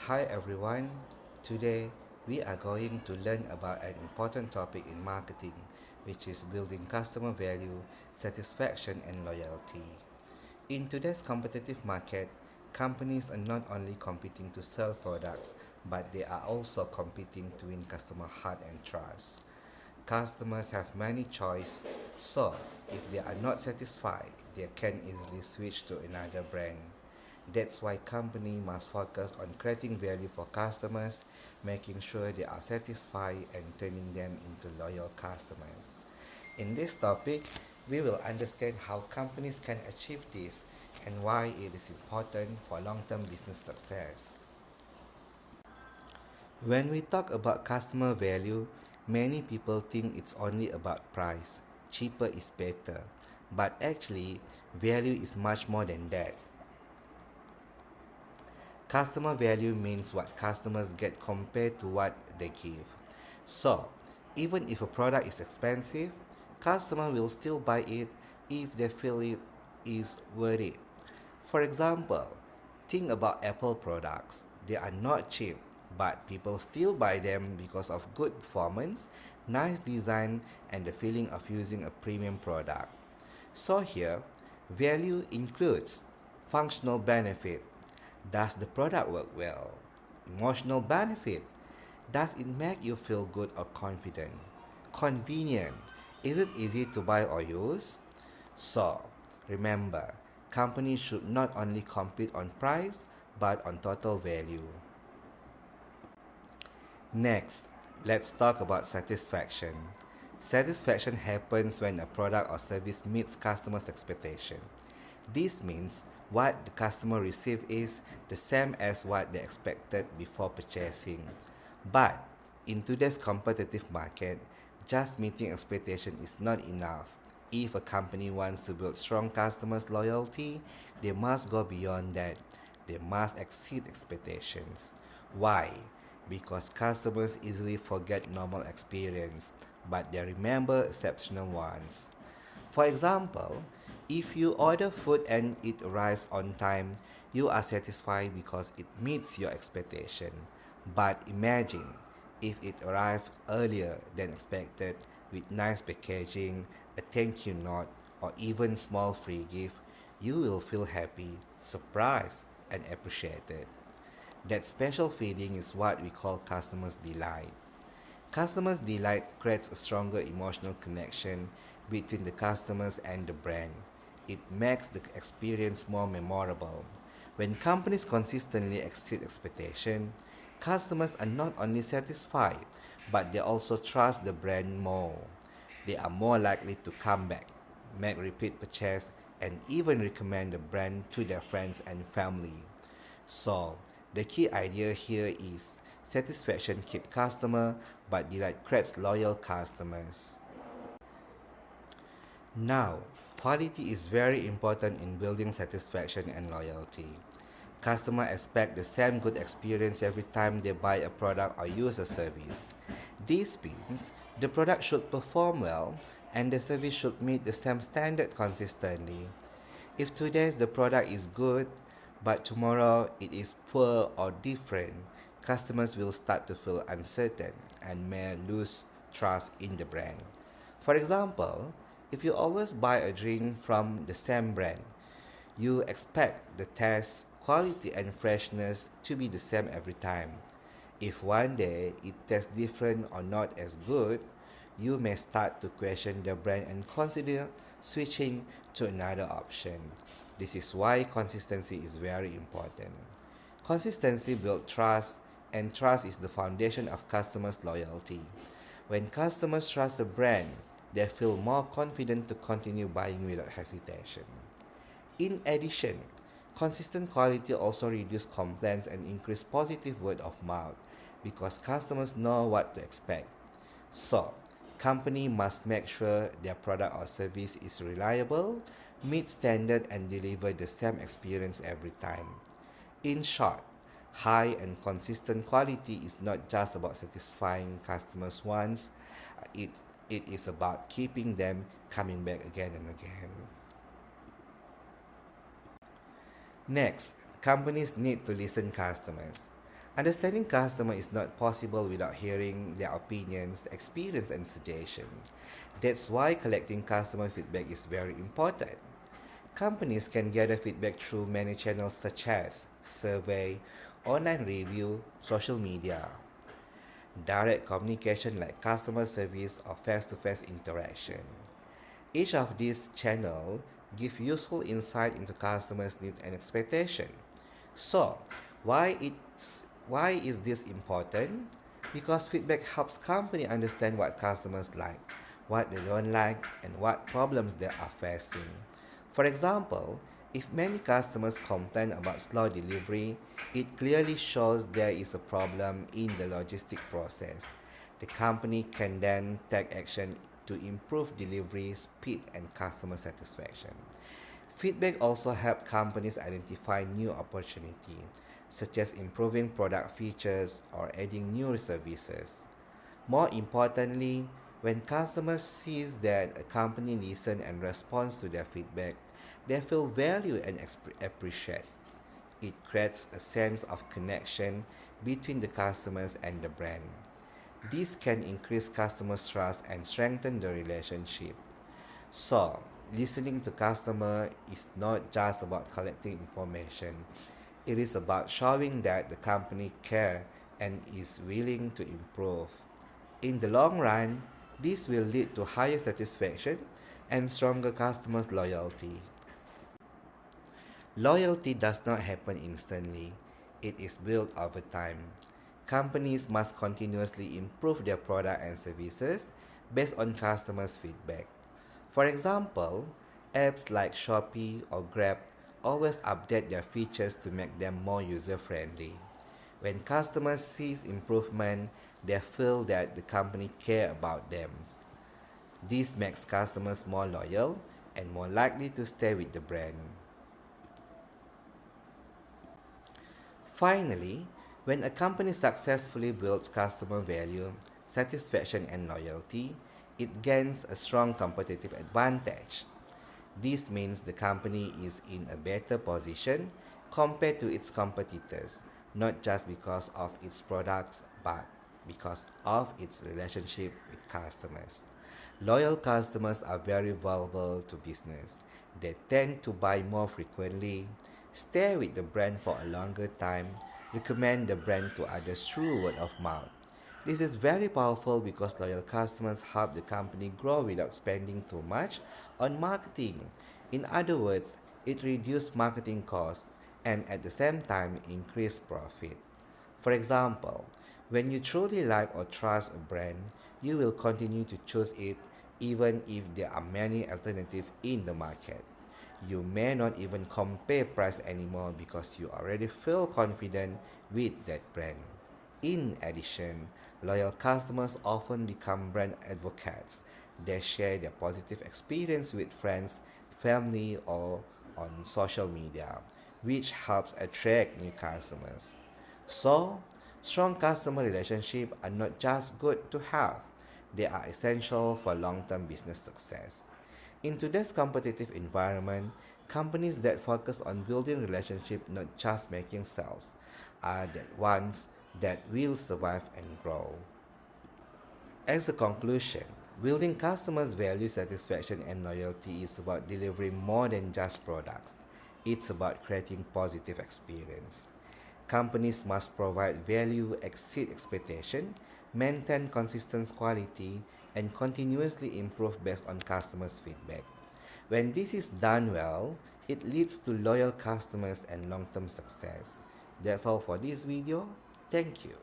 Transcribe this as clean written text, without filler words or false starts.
Hi everyone. Today we are going to learn about an important topic in marketing, which is building customer value, satisfaction, and loyalty. In today's competitive market, companies are not only competing to sell products, but they are also competing to win customer heart and trust. Customers have many choice, so if they are not satisfied, they can easily switch to another brand. That's why company must focus on creating value for customers, making sure they are satisfied and turning them into loyal customers. In this topic, we will understand how companies can achieve this and why it is important for long-term business success. When we talk about customer value, many people think it's only about price. Cheaper is better. But actually, value is much more than that. Customer value means what customers get compared to what they give. So, even if a product is expensive, customer will still buy it if they feel it is worth it. For example, think about Apple products. They are not cheap, but people still buy them because of good performance, nice design, and the feeling of using a premium product. So here, value includes functional benefit. Does the product work well? Emotional benefit. Does it make you feel good or confident? Convenient. Is it easy to buy or use? So, remember, companies should not only compete on price but on total value. Next, let's talk about satisfaction. Satisfaction happens when a product or service meets customers' expectation. This means what the customer receives is the same as what they expected before purchasing. But in today's competitive market, just meeting expectation is not enough. If a company wants to build strong customers' loyalty, they must go beyond that. They must exceed expectations. Why? Because customers easily forget normal experience, but they remember exceptional ones. For example, if you order food and it arrives on time, you are satisfied because it meets your expectation. But imagine if it arrived earlier than expected with nice packaging, a thank you note, or even small free gift, you will feel happy, surprised, and appreciated. That special feeling is what we call customer's delight. Customer's delight creates a stronger emotional connection between the customers and the brand. It makes the experience more memorable. When companies consistently exceed expectation, customers are not only satisfied, but they also trust the brand more. They are more likely to come back, make repeat purchase, and even recommend the brand to their friends and family. So, the key idea here is satisfaction keeps customer, but delight creates loyal customers. Now, quality is very important in building satisfaction and loyalty. Customers expect the same good experience every time they buy a product or use a service. This means the product should perform well and the service should meet the same standard consistently. If today the product is good, but tomorrow it is poor or different, customers will start to feel uncertain and may lose trust in the brand. For example, if you always buy a drink from the same brand, you expect the taste, quality, and freshness to be the same every time. If one day it tastes different or not as good, you may start to question the brand and consider switching to another option. This is why consistency is very important. Consistency builds trust, and trust is the foundation of customers' loyalty. When customers trust a brand, they feel more confident to continue buying without hesitation. In addition, consistent quality also reduces complaints and increase positive word of mouth because customers know what to expect. So, company must make sure their product or service is reliable, meet standard and deliver the same experience every time. In short, high and consistent quality is not just about satisfying customers once, it, it is about keeping them coming back again and again. Next, companies need to listen customers. Understanding customer is not possible without hearing their opinions, experience, and suggestions. That's why collecting customer feedback is very important. Companies can gather feedback through many channels such as survey, online review, social media, direct communication like customer service or face-to-face interaction. Each of these channels give useful insight into customers' needs and expectation. So, why is this important? Because feedback helps company understand what customers like, what they don't like, and what problems they are facing. For example, if many customers complain about slow delivery, it clearly shows there is a problem in the logistic process. The company can then take action to improve delivery speed and customer satisfaction. Feedback also helps companies identify new opportunities, such as improving product features or adding new services. More importantly, when customers see that a company listens and responds to their feedback, they feel valued and appreciated. It creates a sense of connection between the customers and the brand. This can increase customer trust and strengthen the relationship. So, listening to customer is not just about collecting information. It is about showing that the company care and is willing to improve. In the long run, this will lead to higher satisfaction and stronger customers' loyalty. Loyalty does not happen instantly, it is built over time. Companies must continuously improve their product and services based on customers' feedback. For example, apps like Shopee or Grab always update their features to make them more user friendly. When customers see improvement, they feel that the company care about them. This makes customers more loyal and more likely to stay with the brand. Finally, when a company successfully builds customer value, satisfaction, and loyalty, it gains a strong competitive advantage. This means the company is in a better position compared to its competitors, not just because of its products, but because of its relationship with customers. Loyal customers are very valuable to business. They tend to buy more frequently, stay with the brand for a longer time, recommend the brand to others through word of mouth. This is very powerful because loyal customers help the company grow without spending too much on marketing. In other words, it reduces marketing costs and at the same time increase profit. For example, when you truly like or trust a brand, you will continue to choose it even if there are many alternatives in the market. You may not even compare price anymore because you already feel confident with that brand. In addition, loyal customers often become brand advocates. They share their positive experience with friends, family, or on social media, which helps attract new customers. So, strong customer relationships are not just good to have, they are essential for long-term business success. In today's competitive environment, companies that focus on building relationships, not just making sales, are the ones that will survive and grow. As a conclusion, building customers' value, satisfaction, and loyalty is about delivering more than just products. It's about creating positive experience. Companies must provide value, exceed expectation, maintain consistent quality, and continuously improve based on customers' feedback. When this is done well, it leads to loyal customers and long-term success. That's all for this video. Thank you.